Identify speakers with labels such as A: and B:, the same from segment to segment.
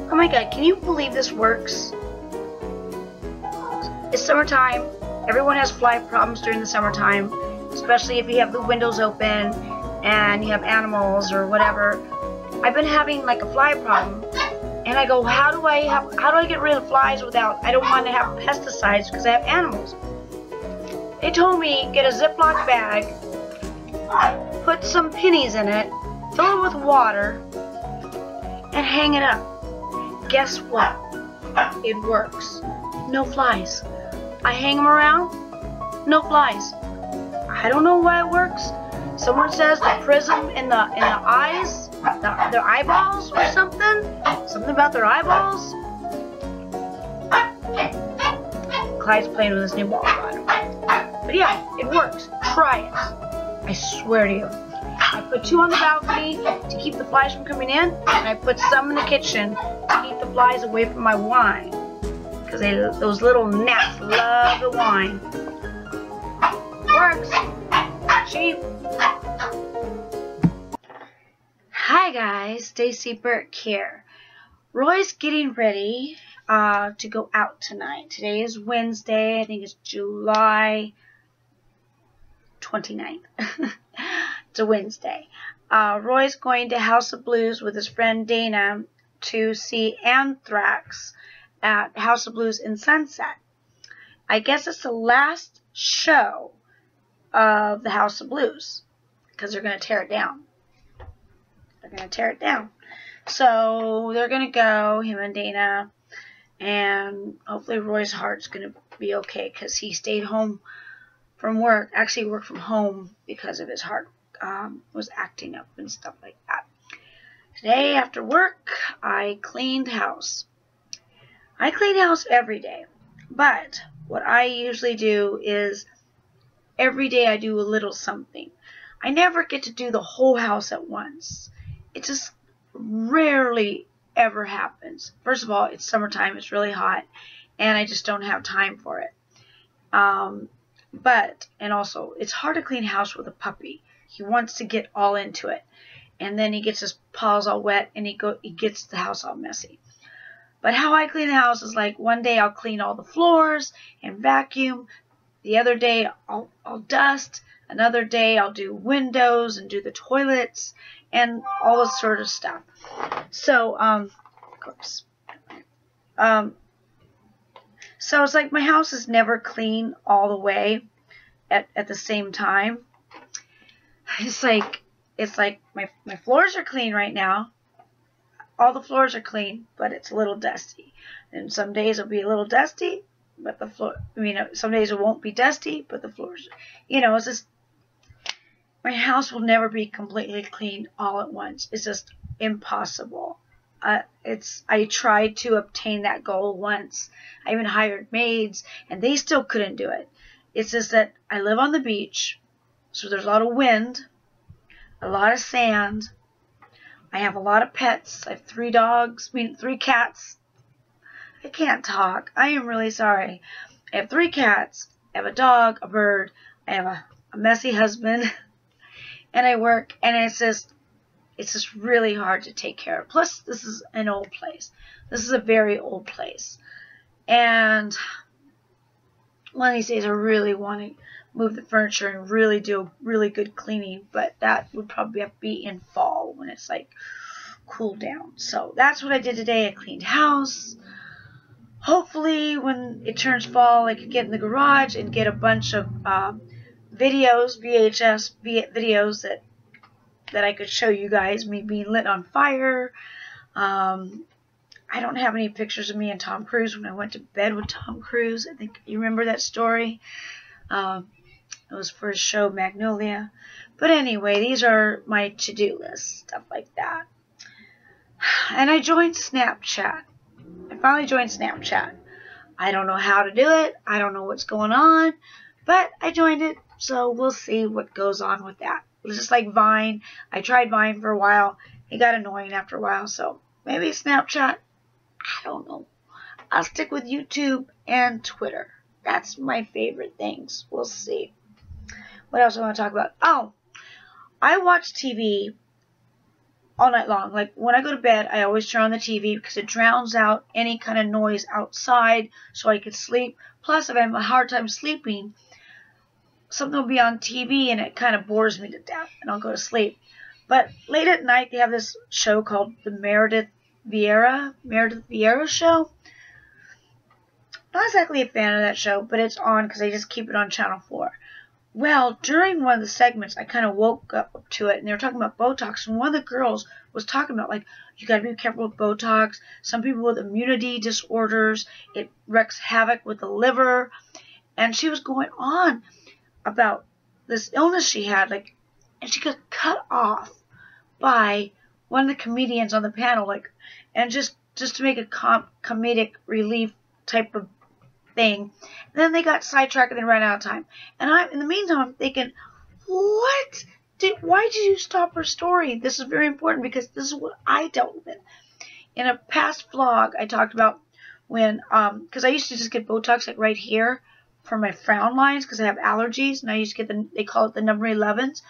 A: Oh my god, can you believe this works? It's summertime. Everyone has fly problems during the summertime, especially if you have the windows open and you have animals or whatever. I've been having like a fly problem, and I go, how do I get rid of flies without, I don't want to have pesticides because I have animals. They told me get a Ziploc bag, put some pennies in it, fill it with water, and hang it up. Guess what? It works. No flies. I hang them around, no flies. I don't know why it works. Someone says the prism in the eyes, their eyeballs or something. Something about their eyeballs. Clyde's playing with his new ball. But yeah, it works. Try it. I swear to you. I put 2 on the balcony to keep the flies from coming in, and I put some in the kitchen to keep the flies away from my wine. Because those little gnats love the wine. Works. Cheap. Hi guys, Stacy Burke here. Roy's getting ready to go out tonight. Today is Wednesday. I think it's July 29th. It's a Wednesday. Roy's going to House of Blues with his friend Dana to see Anthrax at House of Blues in Sunset. I guess it's the last show of the House of Blues because they're going to tear it down. They're going to tear it down. So they're going to go, him and Dana, and hopefully Roy's heart's going to be okay because he stayed home from work. Actually worked from home because of his heart was acting up and stuff like that. Today after work, I cleaned house. I clean house every day, but what I usually do is every day I do a little something. I never get to do the whole house at once. It just rarely ever happens. First of all, it's summertime, it's really hot, and I just don't have time for it. And also, it's hard to clean house with a puppy. He wants to get all into it, and then he gets his paws all wet, and he gets the house all messy. But how I clean the house is like one day I'll clean all the floors and vacuum. The other day I'll dust. Another day I'll do windows and do the toilets and all this sort of stuff. So, of course. So it's like my house is never clean all the way at the same time. It's like my floors are clean right now. All the floors are clean, but it's a little dusty. And some days it'll be a little dusty, but the floor, some days it won't be dusty, but the floors, it's just, my house will never be completely clean all at once. It's just impossible. I tried to obtain that goal once. I even hired maids, and they still couldn't do it. It's just that I live on the beach, so there's a lot of wind, a lot of sand. I have a lot of pets. I have 3 dogs, 3 cats. I can't talk. I am really sorry. I have 3 cats. I have a dog, a bird. I have a messy husband. And I work, and it's just really hard to take care of. Plus, this is an old place. This is a very old place. And one of these days I really want to move the furniture and really do a really good cleaning, but that would probably have to be in fall when it's like cool down. So that's what I did today. I cleaned house. Hopefully when it turns fall I could get in the garage and get a bunch of videos, VHS videos that I could show you guys, me being lit on fire. I don't have any pictures of me and Tom Cruise when I went to bed with Tom Cruise. I think you remember that story. It was for his show Magnolia. But anyway, these are my to-do list, stuff like that. And I joined Snapchat. I finally joined Snapchat. I don't know how to do it. I don't know what's going on. But I joined it, so we'll see what goes on with that. It was just like Vine. I tried Vine for a while. It got annoying after a while, so maybe Snapchat. I don't know. I'll stick with YouTube and Twitter. That's my favorite things. We'll see. What else do I want to talk about? Oh, I watch TV all night long. Like when I go to bed, I always turn on the TV because it drowns out any kind of noise outside so I could sleep. Plus, if I have a hard time sleeping, something will be on TV and it kind of bores me to death and I'll go to sleep. But late at night, they have this show called the Meredith Vieira show. Not exactly a fan of that show, but it's on because they just keep it on Channel 4. Well, during one of the segments, I kind of woke up to it, and they were talking about Botox, and one of the girls was talking about, like, you got to be careful with Botox. Some people with immunity disorders, it wreaks havoc with the liver, and she was going on about this illness she had, like, and she got cut off by one of the comedians on the panel, like, and just to make a comedic relief type of thing. And then they got sidetracked and then ran out of time. And in the meantime, I'm thinking, what? Why did you stop her story? This is very important because this is what I dealt with. In a past vlog, I talked about when, because I used to just get Botox like right here for my frown lines because I have allergies, and I used to get they call it the number 11s,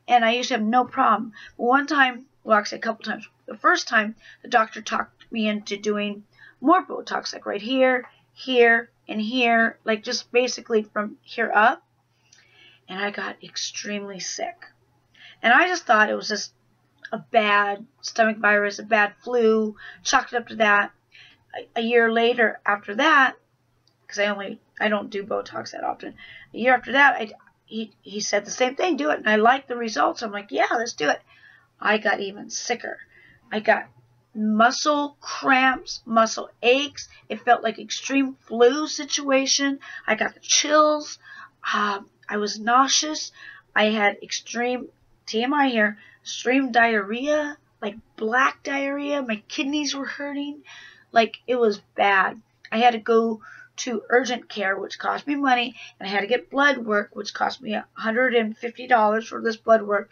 A: and I used to have no problem. But one time, well, actually a couple times. The first time, the doctor talked me into doing more Botox, like right here, here, and here, like just basically from here up, and I got extremely sick. And I just thought it was just a bad stomach virus, a bad flu, chalked it up to that. A year later after that, because I don't do Botox that often, a year after that, he said the same thing, do it, and I liked the results. I'm like, yeah, let's do it. I got even sicker. I got muscle cramps, muscle aches. It felt like extreme flu situation. I got the chills. I was nauseous. I had extreme, TMI here, extreme diarrhea, like black diarrhea. My kidneys were hurting. Like, it was bad. I had to go to urgent care, which cost me money, and I had to get blood work, which cost me $150 for this blood work.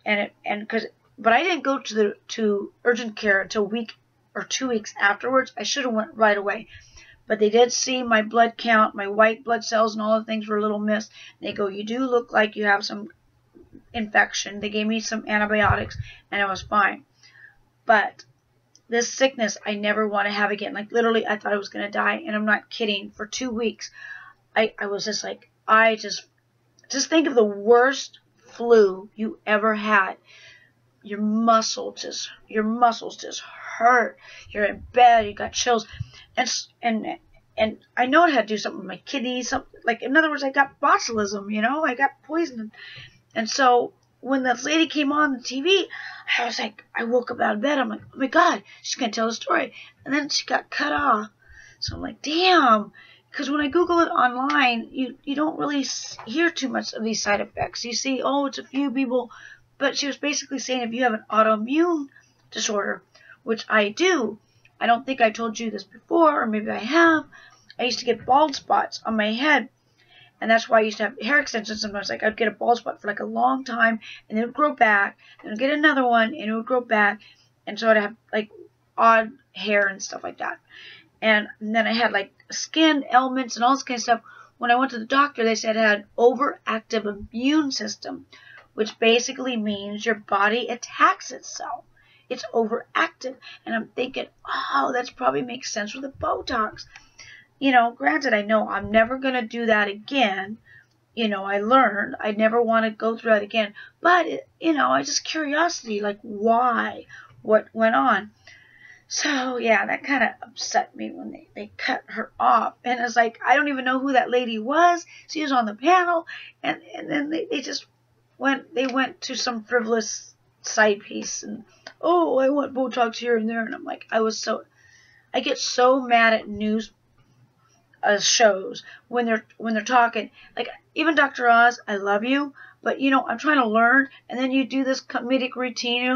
A: But I didn't go to urgent care until a week or 2 weeks afterwards. I should have went right away. But they did see my blood count, my white blood cells, and all the things were a little missed. They go, you do look like you have some infection. They gave me some antibiotics, and I was fine. But this sickness I never want to have again. Like, literally, I thought I was going to die, and I'm not kidding. For 2 weeks, I was just like, just think of the worst flu you ever had. Your muscles just hurt. You're in bed. You got chills, and I know it had to do something with my kidneys. Something, like, in other words, I got botulism. You know, I got poisoned. And so when this lady came on the TV, I was like, I woke up out of bed. I'm like, oh my God, she's gonna tell the story. And then she got cut off. So I'm like, damn. Because when I Google it online, you don't really hear too much of these side effects. You see, oh, it's a few people. But she was basically saying if you have an autoimmune disorder, which I do. I don't think I told you this before, or maybe I have. I used to get bald spots on my head. And that's why I used to have hair extensions sometimes. Like, I'd get a bald spot for like a long time, and it would grow back. And I'd get another one, and it would grow back. And so I'd have like odd hair and stuff like that. And then I had like skin ailments and all this kind of stuff. When I went to the doctor, they said I had an overactive immune system, which basically means your body attacks itself. It's overactive. And I'm thinking, oh, that probably makes sense with the Botox. You know, granted, I know I'm never going to do that again. You know, I learned I never want to go through that again. But, you know, I just curiosity, like, why? What went on? So, yeah, that kind of upset me when they cut her off. And it's like, I don't even know who that lady was. She was on the panel. And then they just went to some frivolous side piece. And, oh, I want Botox here and there. And I'm like, I get so mad at news shows when they're talking. Like, even Dr. Oz, I love you. But, I'm trying to learn, and then you do this comedic routine.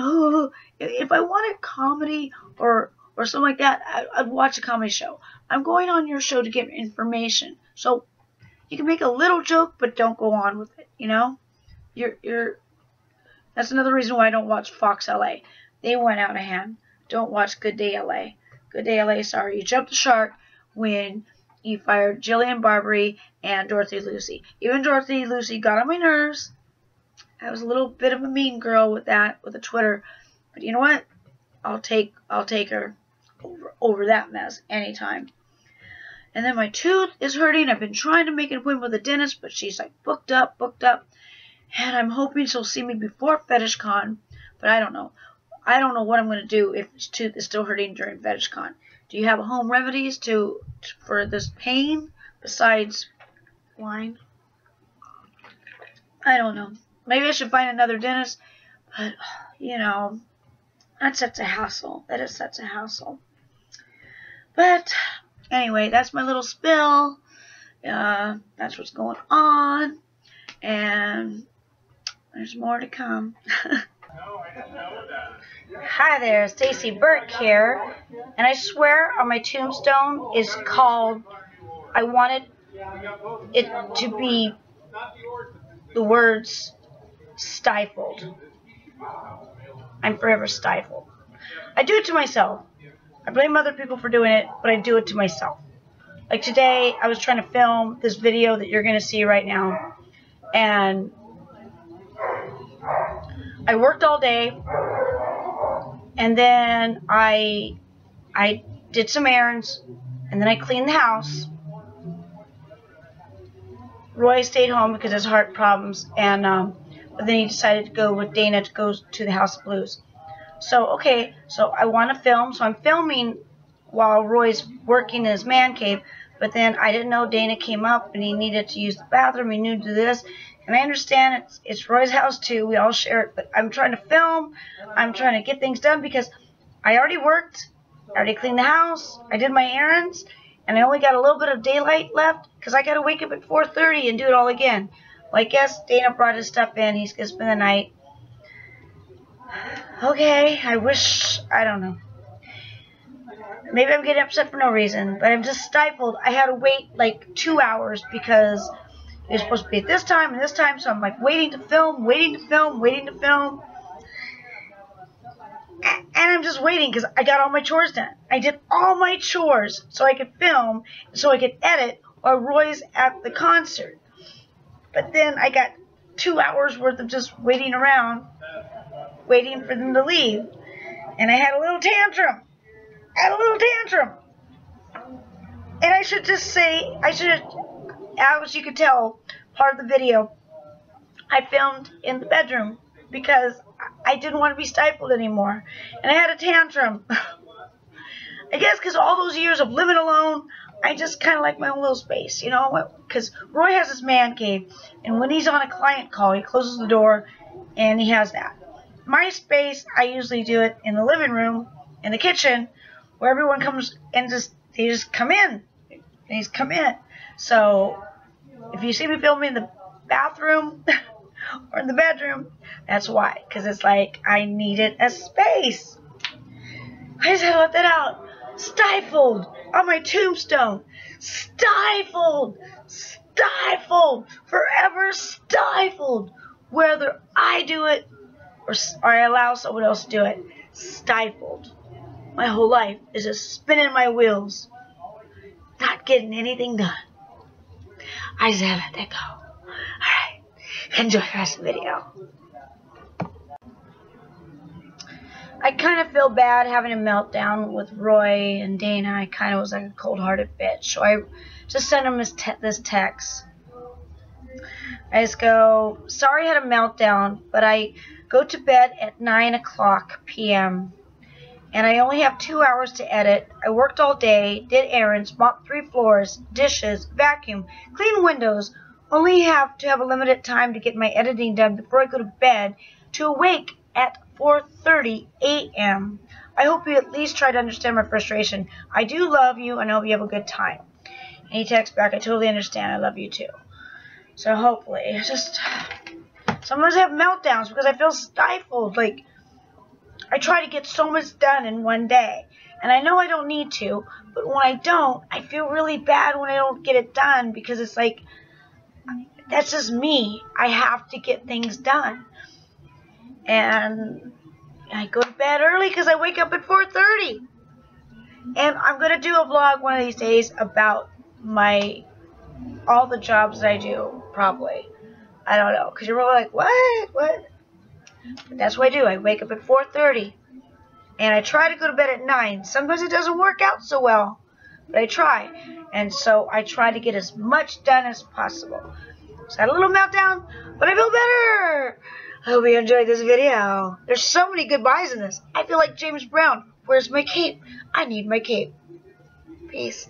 A: If I wanted comedy or something like that, I'd watch a comedy show. I'm going on your show to get information. So you can make a little joke, but don't go on with it, That's another reason why I don't watch Fox LA. They went out of hand. Don't watch Good Day LA. Good Day LA, sorry. You jumped the shark when you fired Jillian Barberie and Dorothy Lucy. Even Dorothy Lucy got on my nerves. I was a little bit of a mean girl with the Twitter. But you know what? I'll take her over that mess anytime. And then my tooth is hurting. I've been trying to make an appointment with a dentist, but she's like booked up. And I'm hoping she'll see me before FetishCon, but I don't know. I don't know what I'm going to do if his tooth is still hurting during FetishCon. Do you have home remedies for this pain besides wine? I don't know. Maybe I should find another dentist, but, that's such a hassle. That is such a hassle. But, anyway, that's my little spill. That's what's going on. And there's more to come. Hi there, Stacy Burke here. And I swear on my tombstone is called, I wanted it to be the words stifled. I'm forever stifled. I do it to myself. I blame other people for doing it, but I do it to myself. Like today, I was trying to film this video that you're going to see right now. And I worked all day. And then I did some errands. And then I cleaned the house. Roy stayed home because of his heart problems. And but then he decided to go with Dana to go to the House of Blues. So, okay, so I want to film. So I'm filming while Roy's working in his man cave. But then I didn't know Dana came up and he needed to use the bathroom. He knew to do this. And I understand it's Roy's house too. We all share it. But I'm trying to film. I'm trying to get things done because I already worked. I already cleaned the house. I did my errands. And I only got a little bit of daylight left because I got to wake up at 4:30 and do it all again. Well, I guess Dana brought his stuff in. He's going to spend the night. Okay, I don't know. Maybe I'm getting upset for no reason, but I'm just stifled. I had to wait like 2 hours because it was supposed to be at this time and this time, so I'm like waiting to film. And I'm just waiting because I got all my chores done. I did all my chores so I could film, so I could edit while Roy's at the concert. But then I got 2 hours worth of just waiting around, waiting for them to leave. And I had a little tantrum. And I should just say, as you could tell, part of the video, I filmed in the bedroom because I didn't want to be stifled anymore. And I had a tantrum. I guess because all those years of living alone, I just kind of like my own little space, because Roy has his man cave, and when he's on a client call, he closes the door, and he has that. My space, I usually do it in the living room, in the kitchen, where everyone comes and they just come in. They just come in. So, if you see me filming in the bathroom or in the bedroom, that's why, because it's like I needed a space. I just had to let that out. Stifled on my tombstone. Stifled. Forever stifled. Whether I do it or I allow someone else to do it. Stifled. My whole life is just spinning my wheels. Not getting anything done. I just had to let that go. Alright. Enjoy the rest of the video. I kind of feel bad having a meltdown with Roy and Dana. I kind of was like a cold-hearted bitch. So I just sent him this text. I just go, sorry I had a meltdown, but I go to bed at 9 o'clock p.m. and I only have 2 hours to edit. I worked all day, did errands, mopped 3 floors, dishes, vacuum, cleaned windows. Only have to have a limited time to get my editing done before I go to bed, to awake at 4:30 a.m. I hope you at least try to understand my frustration. I do love you, and I hope you have a good time. And he texts back, I totally understand. I love you too. So hopefully, it's just, sometimes I have meltdowns because I feel stifled. Like, I try to get so much done in one day. And I know I don't need to, but when I don't, I feel really bad when I don't get it done, because it's like, that's just me. I have to get things done. And I go to bed early because I wake up at 4:30. And I'm going to do a vlog one of these days about all the jobs that I do, probably. I don't know, because you're all like, what? But that's what I do. I wake up at 4:30, and I try to go to bed at 9. Sometimes it doesn't work out so well, but I try. And so I try to get as much done as possible. So I had a little meltdown, but I feel better. I hope you enjoyed this video. There's so many goodbyes in this. I feel like James Brown. Where's my cape? I need my cape. Peace.